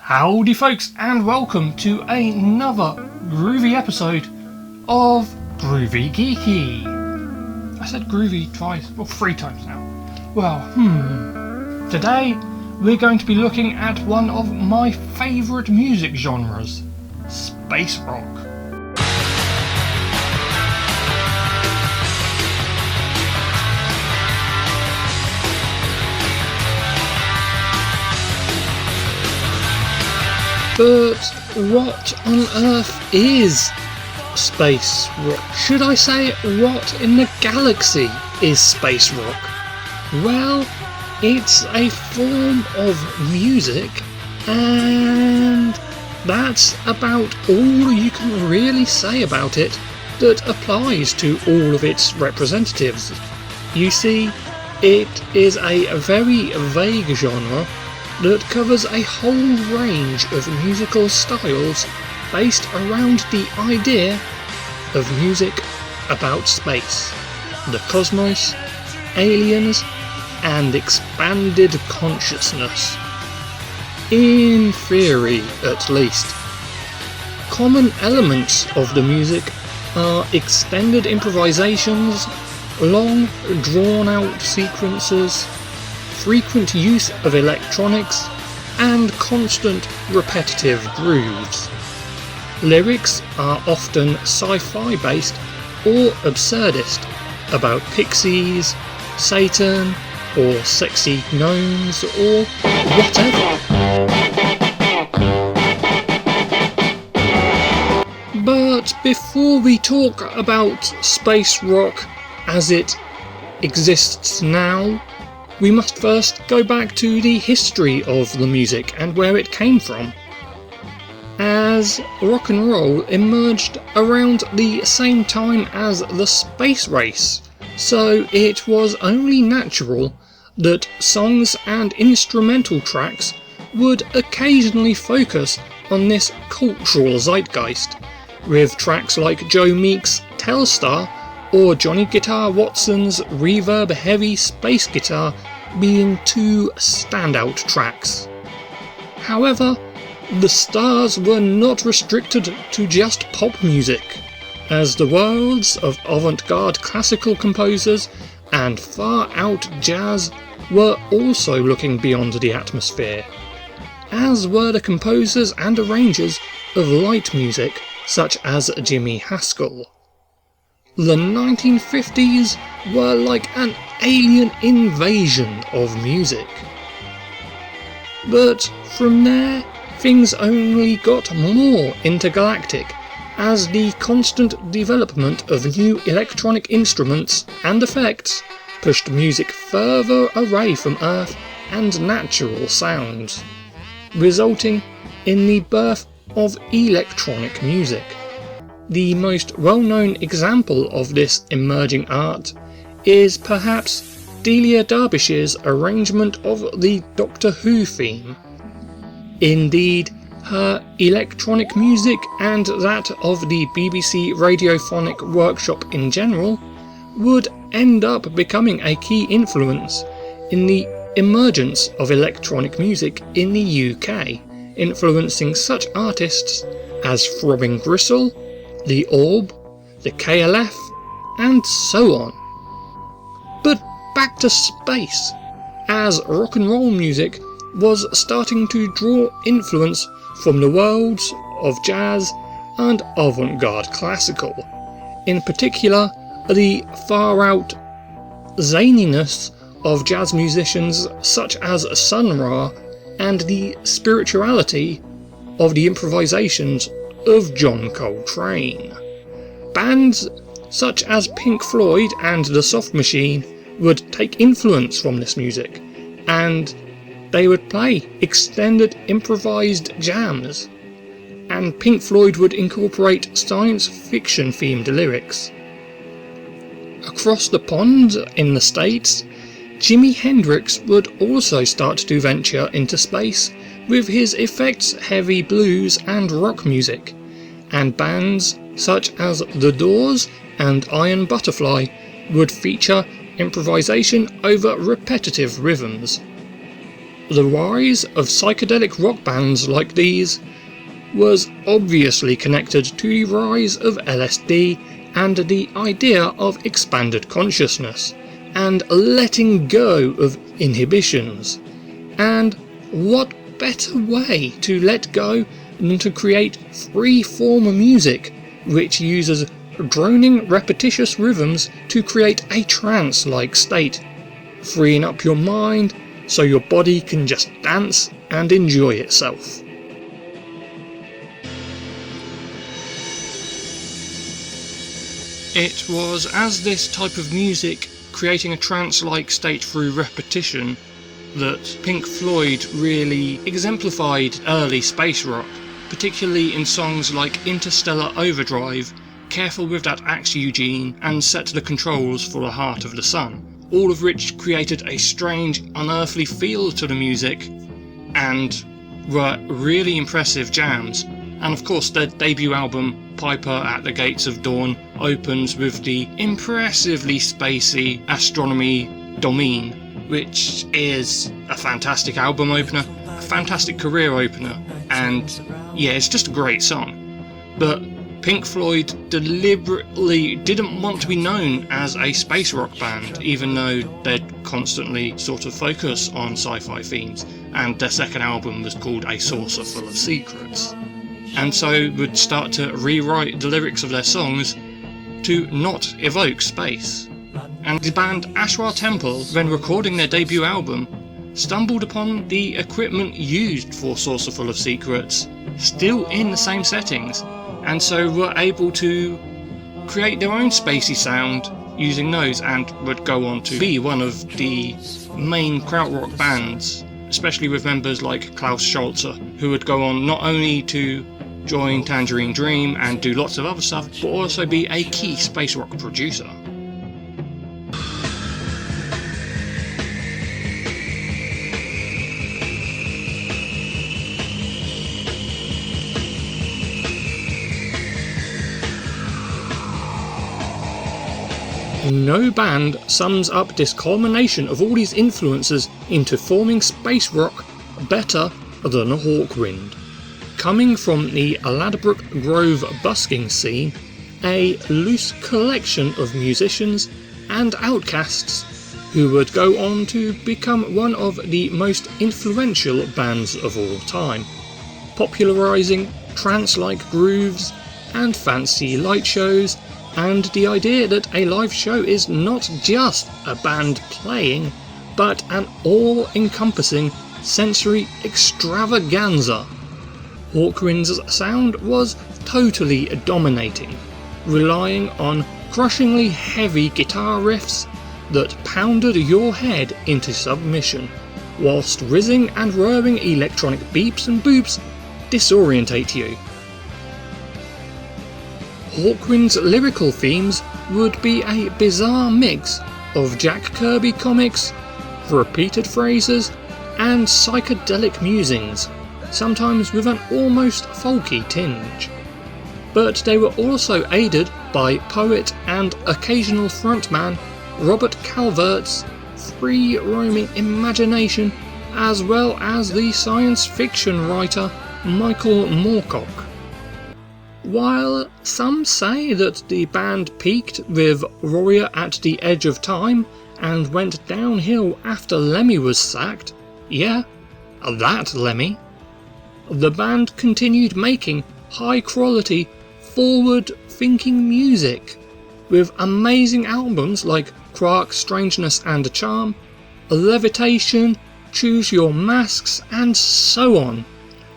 Howdy folks, and welcome to another groovy episode of Groovy Geeky. I said groovy twice, well 3 times now. Today we're going to be looking at one of my favourite music genres, space rock. But what on earth is space rock? Should I say, what in the galaxy is space rock? Well, it's a form of music, and that's about all you can really say about it that applies to all of its representatives. You see, it is a very vague genre that covers a whole range of musical styles based around the idea of music about space, the cosmos, aliens, and expanded consciousness. In theory, at least. Common elements of the music are extended improvisations, long, drawn-out sequences, frequent use of electronics, and constant repetitive grooves. Lyrics are often sci-fi based or absurdist, about pixies, Satan, or sexy gnomes, or whatever. But before we talk about space rock as it exists now, we must first go back to the history of the music and where it came from. As rock and roll emerged around the same time as the space race, so it was only natural that songs and instrumental tracks would occasionally focus on this cultural zeitgeist, with tracks like Joe Meek's Telstar or Johnny Guitar Watson's reverb-heavy space guitar being 2 standout tracks. However, the stars were not restricted to just pop music, as the worlds of avant-garde classical composers and far-out jazz were also looking beyond the atmosphere, as were the composers and arrangers of light music such as Jimmy Haskell. The 1950s were like an alien invasion of music. But from there, things only got more intergalactic as the constant development of new electronic instruments and effects pushed music further away from Earth and natural sounds, resulting in the birth of electronic music. The most well-known example of this emerging art is perhaps Delia Derbyshire's arrangement of the Doctor Who theme. Indeed, her electronic music and that of the BBC Radiophonic Workshop in general would end up becoming a key influence in the emergence of electronic music in the UK, influencing such artists as Throbbing Gristle, The Orb, the KLF, and so on. But back to space, as rock and roll music was starting to draw influence from the worlds of jazz and avant-garde classical, in particular the far-out zaniness of jazz musicians such as Sun Ra and the spirituality of the improvisations of John Coltrane. Bands such as Pink Floyd and The Soft Machine would take influence from this music, and they would play extended improvised jams, and Pink Floyd would incorporate science fiction themed lyrics. Across the pond in the States, Jimi Hendrix would also start to venture into space with his effects-heavy blues and rock music, and bands such as The Doors and Iron Butterfly would feature improvisation over repetitive rhythms. the rise of psychedelic rock bands like these was obviously connected to the rise of LSD and the idea of expanded consciousness and letting go of inhibitions. And what better way to let go than to create free-form music which uses droning repetitious rhythms to create a trance-like state, freeing up your mind so your body can just dance and enjoy itself. It was as this type of music, creating a trance-like state through repetition, that Pink Floyd really exemplified early space rock, particularly in songs like Interstellar Overdrive, Careful with That Axe Eugene, and Set the Controls for the Heart of the Sun, all of which created a strange, unearthly feel to the music and were really impressive jams. And of course their debut album, Piper at the Gates of Dawn, opens with the impressively spacey Astronomy Domine, which is a fantastic album opener, a fantastic career opener, and yeah, it's just a great song. But Pink Floyd deliberately didn't want to be known as a space rock band, even though they'd constantly sort of focus on sci-fi themes, and their second album was called A Saucer Full of Secrets. And so would start to rewrite the lyrics of their songs to not evoke space. And the band Ashra Temple, when recording their debut album, stumbled upon the equipment used for Saucer Full of Secrets still in the same settings, and so were able to create their own spacey sound using those, and would go on to be one of the main krautrock bands, especially with members like Klaus Scholzer, who would go on not only to join Tangerine Dream and do lots of other stuff, but also be a key space rock producer. No band sums up this culmination of all these influences into forming space rock better than Hawkwind. Coming from the Ladbroke Grove busking scene, a loose collection of musicians and outcasts who would go on to become one of the most influential bands of all time, popularising trance-like grooves and fancy light shows, and the idea that a live show is not just a band playing, but an all-encompassing sensory extravaganza. Hawkwind's sound was totally dominating, relying on crushingly heavy guitar riffs that pounded your head into submission, whilst rizzing and whirring electronic beeps and boops disorientate you. Hawkwind's lyrical themes would be a bizarre mix of Jack Kirby comics, repeated phrases, and psychedelic musings, sometimes with an almost folky tinge. But they were also aided by poet and occasional frontman Robert Calvert's free-roaming imagination, as well as the science fiction writer Michael Moorcock. While some say that the band peaked with Warrior at the Edge of Time and went downhill after Lemmy was sacked, yeah, that Lemmy, the band continued making high-quality, forward-thinking music, with amazing albums like Quark, Strangeness and Charm, Levitation, Choose Your Masks, and so on,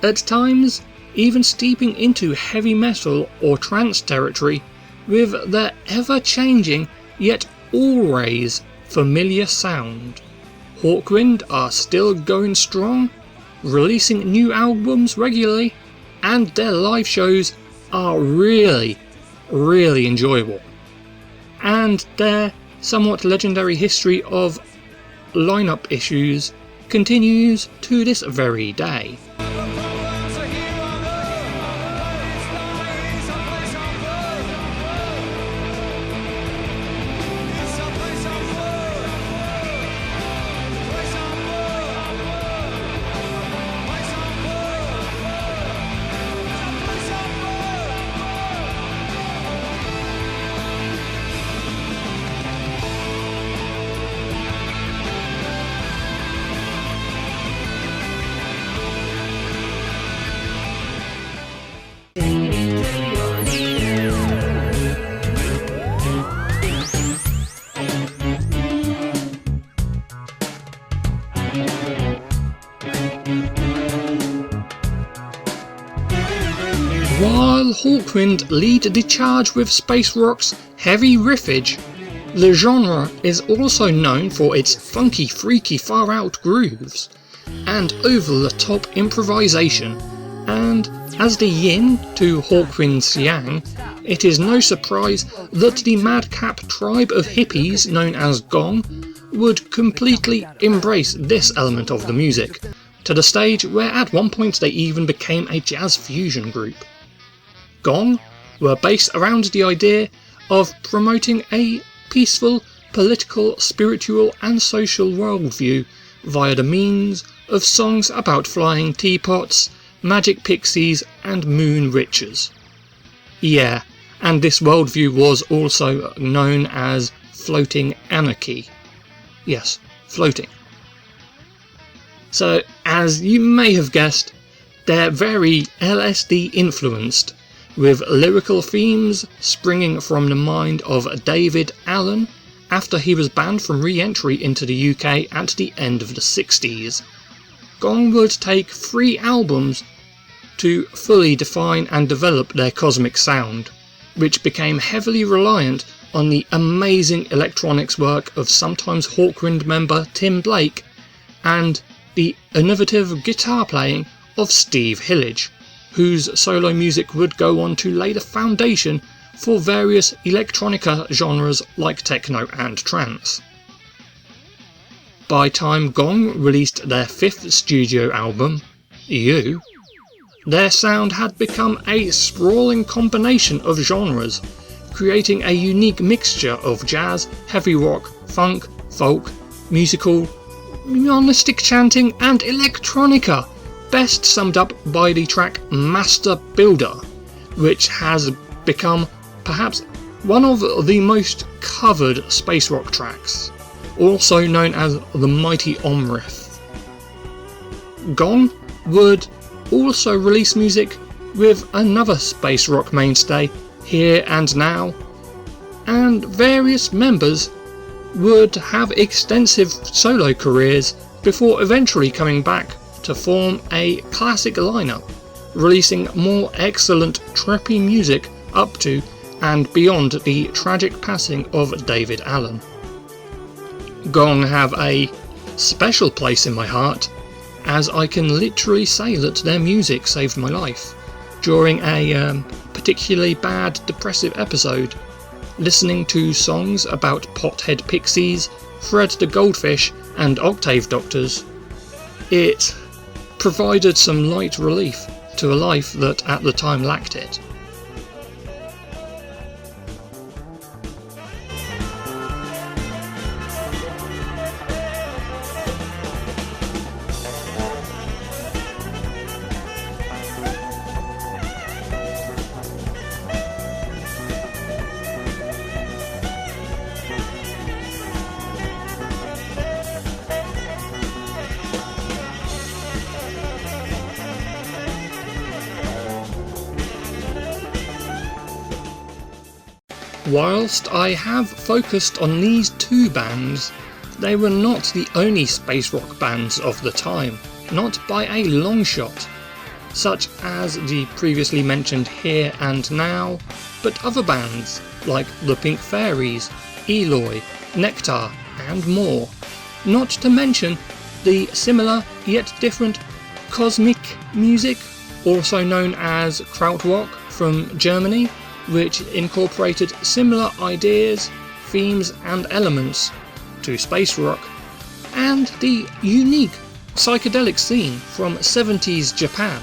at times even steeping into heavy metal or trance territory with their ever-changing yet always familiar sound. Hawkwind are still going strong, releasing new albums regularly, and their live shows are really enjoyable. And their somewhat legendary history of lineup issues continues to this very day. While Hawkwind lead the charge with space rock's heavy riffage, the genre is also known for its funky, freaky, far-out grooves and over-the-top improvisation, and as the yin to Hawkwind's yang, it is no surprise that the madcap tribe of hippies known as Gong would completely embrace this element of the music, to the stage where at one point they even became a jazz fusion group. Gong were based around the idea of promoting a peaceful, political, spiritual and social worldview via the means of songs about flying teapots, magic pixies and moon riches. Yeah, and this worldview was also known as floating anarchy. Yes, floating. So, as you may have guessed, they're very LSD influenced, with lyrical themes springing from the mind of David Allen after he was banned from re-entry into the UK at the end of the 60s. Gong would take 3 albums to fully define and develop their cosmic sound, which became heavily reliant on the amazing electronics work of sometimes Hawkwind member Tim Blake and the innovative guitar playing of Steve Hillage, whose solo music would go on to lay the foundation for various electronica genres like techno and trance. By time Gong released their 5th studio album, You, their sound had become a sprawling combination of genres, creating a unique mixture of jazz, heavy rock, funk, folk, musical, monistic chanting and electronica, best summed up by the track Master Builder, which has become perhaps one of the most covered space rock tracks, also known as the Mighty Om riff. Gong would also release music with another space rock mainstay, Here and Now, and various members would have extensive solo careers before eventually coming back to form a classic lineup, releasing more excellent trippy music up to and beyond the tragic passing of David Allen. Gong have a special place in my heart, as I can literally say that their music saved my life during a particularly bad depressive episode. Listening to songs about pothead pixies, Fred the Goldfish and octave doctors, it provided some light relief to a life that at the time lacked it. Whilst I have focused on these 2 bands, they were not the only space rock bands of the time, not by a long shot, such as the previously mentioned Here and Now, but other bands like the Pink Fairies, Eloy, Nektar and more, not to mention the similar yet different cosmic music, also known as Krautrock from Germany, which incorporated similar ideas, themes and elements to space rock, and the unique psychedelic scene from 70s Japan,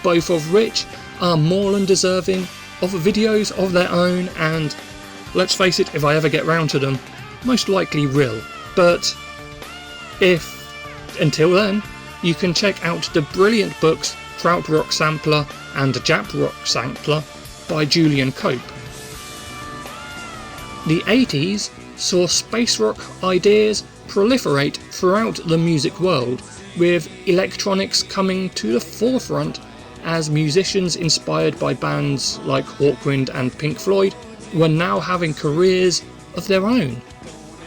both of which are more than deserving of videos of their own, and let's face it, if I ever get round to them, most likely will. But until then, you can check out the brilliant books Krautrock Sampler and Jap Rock Sampler by Julian Cope. The 80s saw space rock ideas proliferate throughout the music world, with electronics coming to the forefront as musicians inspired by bands like Hawkwind and Pink Floyd were now having careers of their own.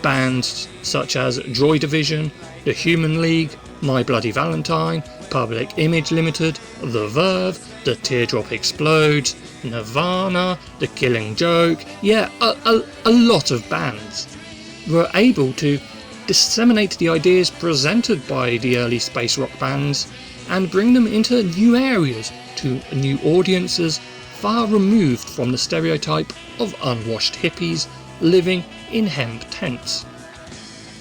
Bands such as Joy Division, The Human League, My Bloody Valentine, Public Image Limited, The Verve, The Teardrop Explodes, Nirvana, The Killing Joke, yeah, a lot of bands were able to disseminate the ideas presented by the early space rock bands and bring them into new areas to new audiences far removed from the stereotype of unwashed hippies living in hemp tents.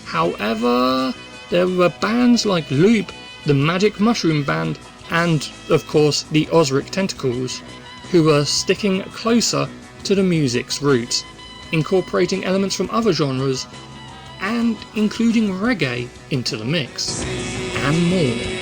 However, there were bands like Loop, the Magic Mushroom Band, and of course the Ozric Tentacles, who were sticking closer to the music's roots, incorporating elements from other genres and including reggae into the mix, and more.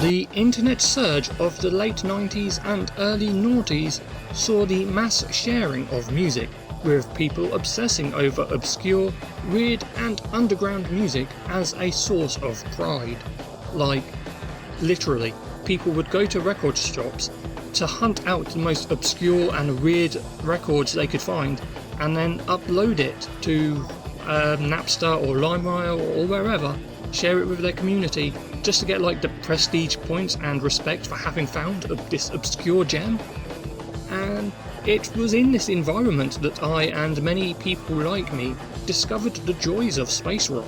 The internet surge of the late 90s and early noughties saw the mass sharing of music, with people obsessing over obscure, weird and underground music as a source of pride. Like, literally, people would go to record shops to hunt out the most obscure and weird records they could find and then upload it to Napster or LimeWire or wherever, share it with their community, just to get like the prestige points and respect for having found this obscure gem. And it was in this environment that I and many people like me discovered the joys of space rock.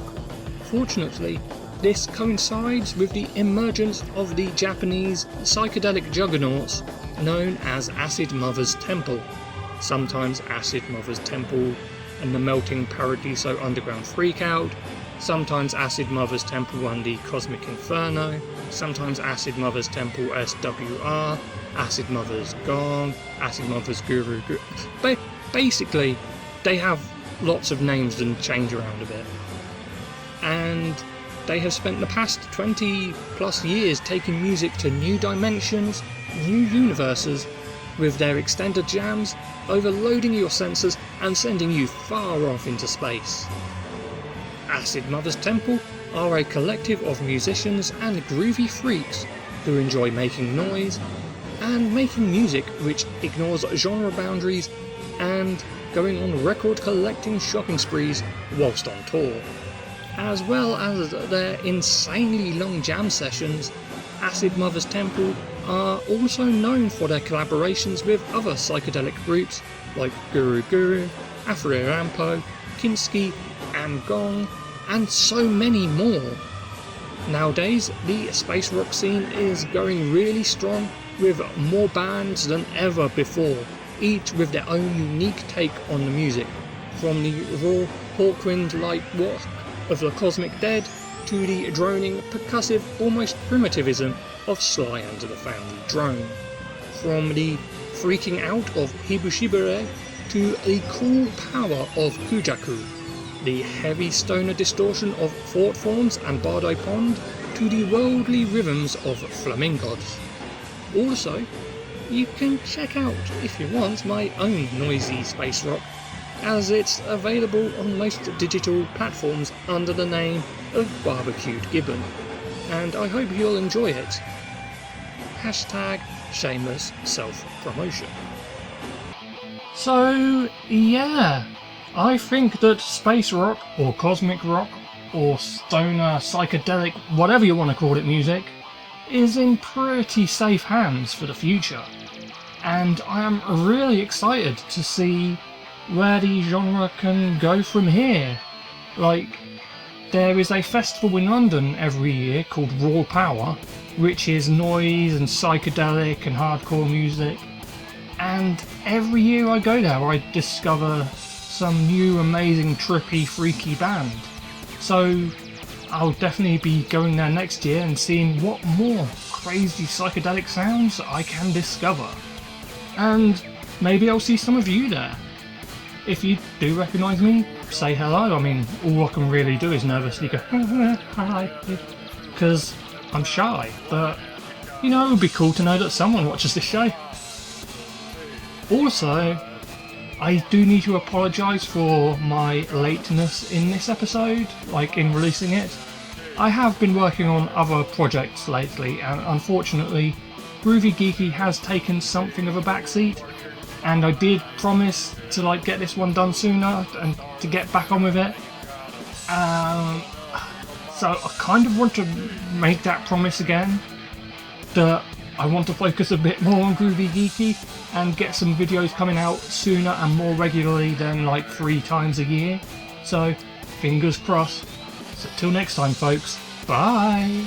Fortunately, this coincides with the emergence of the Japanese psychedelic juggernauts known as Acid Mother's Temple, sometimes Acid Mother's Temple and the Melting Paradiso Underground Freakout, sometimes Acid Mother's Temple and the Cosmic Inferno, sometimes Acid Mother's Temple SWR, Acid Mother's Gong, Acid Mother's Guru. Basically, they have lots of names and change around a bit. And they have spent the past 20 plus years taking music to new dimensions, new universes, with their extended jams, overloading your senses and sending you far off into space. Acid Mother's Temple are a collective of musicians and groovy freaks who enjoy making noise and making music which ignores genre boundaries and going on record collecting shopping sprees whilst on tour. As well as their insanely long jam sessions, Acid Mother's Temple are also known for their collaborations with other psychedelic groups like Guru, Afro Rampo, Kinski and Gong, and so many more. Nowadays, the space rock scene is going really strong with more bands than ever before, each with their own unique take on the music, from the raw Hawkwind-like walk of the Cosmic Dead to the droning, percussive, almost primitivism of Sly and the Family Drone, from the freaking out of Hibushibare to the cool power of Kujaku, the heavy stoner distortion of Fort Forms and Bardo Pond to the worldly rhythms of Flamingods. Also, you can check out, if you want, my own noisy space rock, as it's available on most digital platforms under the name of Barbecued Gibbon, and I hope you'll enjoy it. Hashtag shameless self-promotion. So, yeah, I think that space rock, or cosmic rock, or stoner, psychedelic, whatever you want to call it music, is in pretty safe hands for the future. And I am really excited to see where the genre can go from here. Like, there is a festival in London every year called Raw Power, which is noise and psychedelic and hardcore music. And every year I go there, I discover some new, amazing, trippy, freaky band. So I'll definitely be going there next year and seeing what more crazy psychedelic sounds I can discover. And maybe I'll see some of you there. If you do recognise me, say hello. I mean, all I can really do is nervously go, hi, because I'm shy, but, you know, it would be cool to know that someone watches this show. Also, I do need to apologise for my lateness in this episode, like in releasing it. I have been working on other projects lately, and unfortunately, Groovy Geeky has taken something of a backseat, and I did promise to like get this one done sooner and to get back on with it. So I kind of want to make that promise again, that I want to focus a bit more on Groovy Geeky and get some videos coming out sooner and more regularly than like 3 times a year. So fingers crossed. So till next time folks, bye!